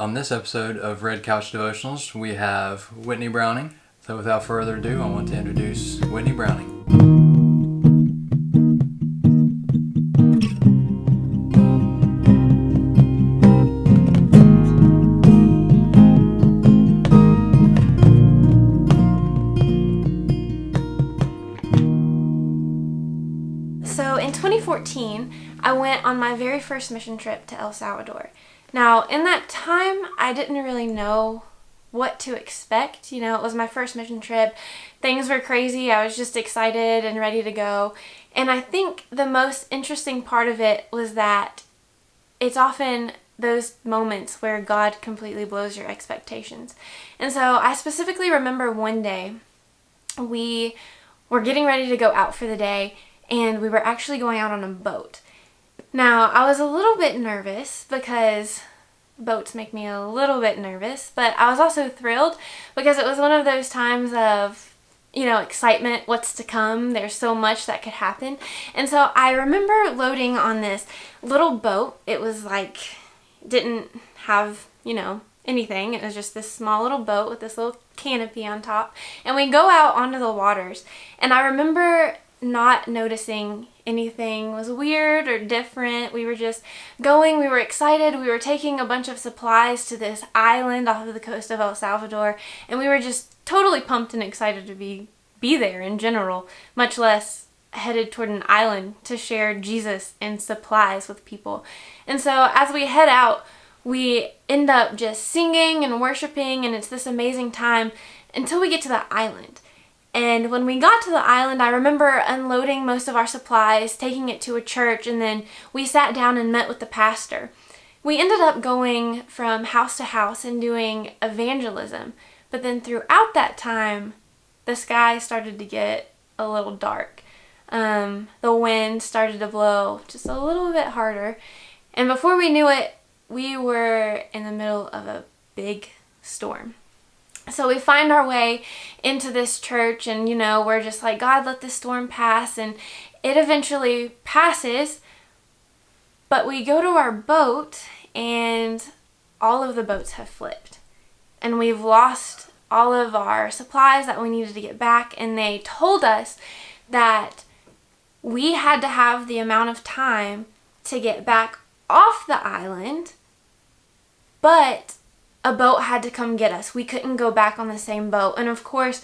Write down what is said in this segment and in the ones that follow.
On this episode of Red Couch Devotionals, we have Whitney Browning. So without further ado, I want to introduce Whitney Browning. So in 2014, I went on my very first mission trip to El Salvador. Now, in that time, I didn't really know what to expect. It was my first mission trip. Things were crazy. I was just excited and ready to go. And I think the most interesting part of it was that it's often those moments where God completely blows your expectations. And so I specifically remember one day we were getting ready to go out for the day, and we were actually going out on a boat. Now, I was a little bit nervous because boats make me a little bit nervous, but I was also thrilled because it was one of those times of, excitement, what's to come. There's so much that could happen. And so I remember loading on this little boat. It was didn't have, anything. It was just this small little boat with this little canopy on top. And we go out onto the waters. And I remember not noticing anything was weird or different. We were just going. We were excited. We were taking a bunch of supplies to this island off of the coast of El Salvador, and we were just totally pumped and excited to be there in general, much less headed toward an island to share Jesus and supplies with people. And so as we head out, we end up just singing and worshiping, and it's this amazing time until we get to the island. And when we got to the island, I remember unloading most of our supplies, taking it to a church, and then we sat down and met with the pastor. We ended up going from house to house and doing evangelism. But then throughout that time, the sky started to get a little dark. The wind started to blow just a little bit harder. And before we knew it, we were in the middle of a big storm. So we find our way into this church, and we're just like, God, let this storm pass. And it eventually passes, but we go to our boat and all of the boats have flipped, and we've lost all of our supplies that we needed to get back. And they told us that we had to have the amount of time to get back off the island, but a boat had to come get us. We couldn't go back on the same boat. And of course,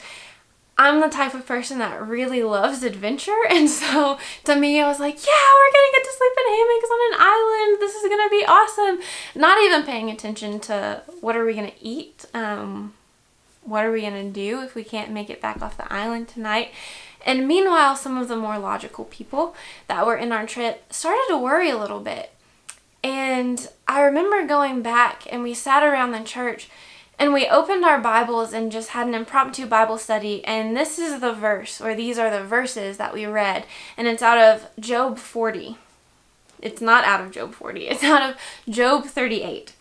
I'm the type of person that really loves adventure. And so to me, I was like, yeah, we're going to get to sleep in hammocks on an island. This is going to be awesome. Not even paying attention to what are we going to eat? What are we going to do if we can't make it back off the island tonight? And meanwhile, some of the more logical people that were in our trip started to worry a little bit. And I remember going back, and we sat around the church and we opened our Bibles and just had an impromptu Bible study. And this is the verse, or these are the verses that we read. And it's out of Job 40. It's not out of Job 40. It's out of Job 38.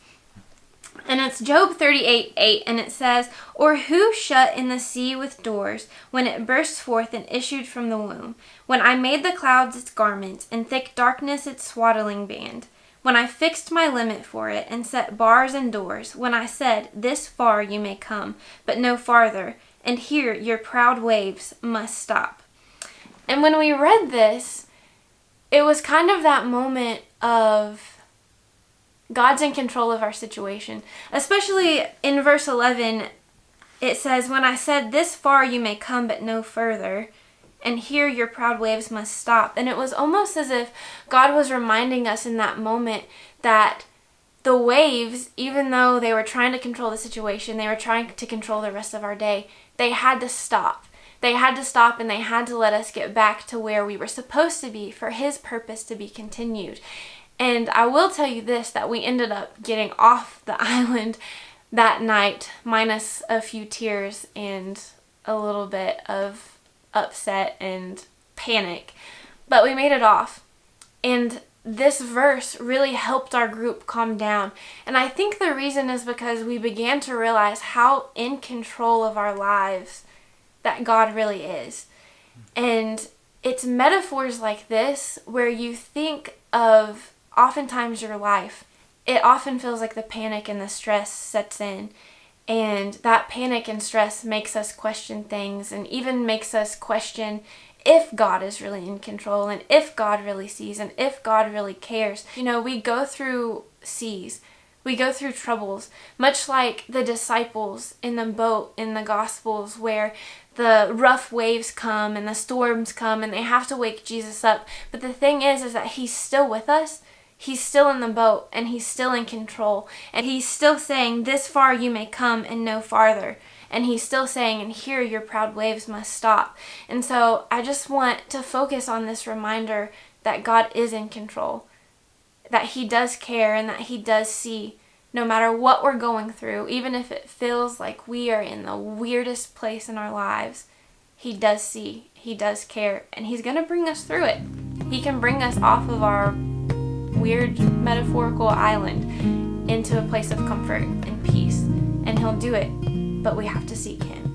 And it's Job 38:8, and it says, "Or who shut in the sea with doors when it burst forth and issued from the womb? When I made the clouds its garment and thick darkness its swaddling band? When I fixed my limit for it and set bars and doors, when I said, 'This far you may come, but no farther, and here your proud waves must stop.'" And when we read this, it was kind of that moment of God's in control of our situation. Especially in verse 11, it says, "When I said, 'This far you may come, but no further, and here your proud waves must stop.'" And it was almost as if God was reminding us in that moment that the waves, even though they were trying to control the situation, they were trying to control the rest of our day, they had to stop. They had to stop, and they had to let us get back to where we were supposed to be for His purpose to be continued. And I will tell you this, that we ended up getting off the island that night, minus a few tears and a little bit of upset and panic. But we made it off. And this verse really helped our group calm down. And I think the reason is because we began to realize how in control of our lives that God really is. And it's metaphors like this where you think of oftentimes your life it often feels like the panic and the stress sets in. And that panic and stress makes us question things, and even makes us question if God is really in control, and if God really sees, and if God really cares. You know, we go through seas. We go through troubles, much like the disciples in the boat in the Gospels, where the rough waves come and the storms come and they have to wake Jesus up. But the thing is that he's still with us. He's still in the boat, and he's still in control. And he's still saying, this far you may come and no farther. And he's still saying, and here your proud waves must stop. And so I just want to focus on this reminder that God is in control, that he does care, and that he does see. No matter what we're going through, even if it feels like we are in the weirdest place in our lives, he does see, he does care, and he's going to bring us through it. He can bring us off of our weird metaphorical island into a place of comfort and peace, and he'll do it, but we have to seek him.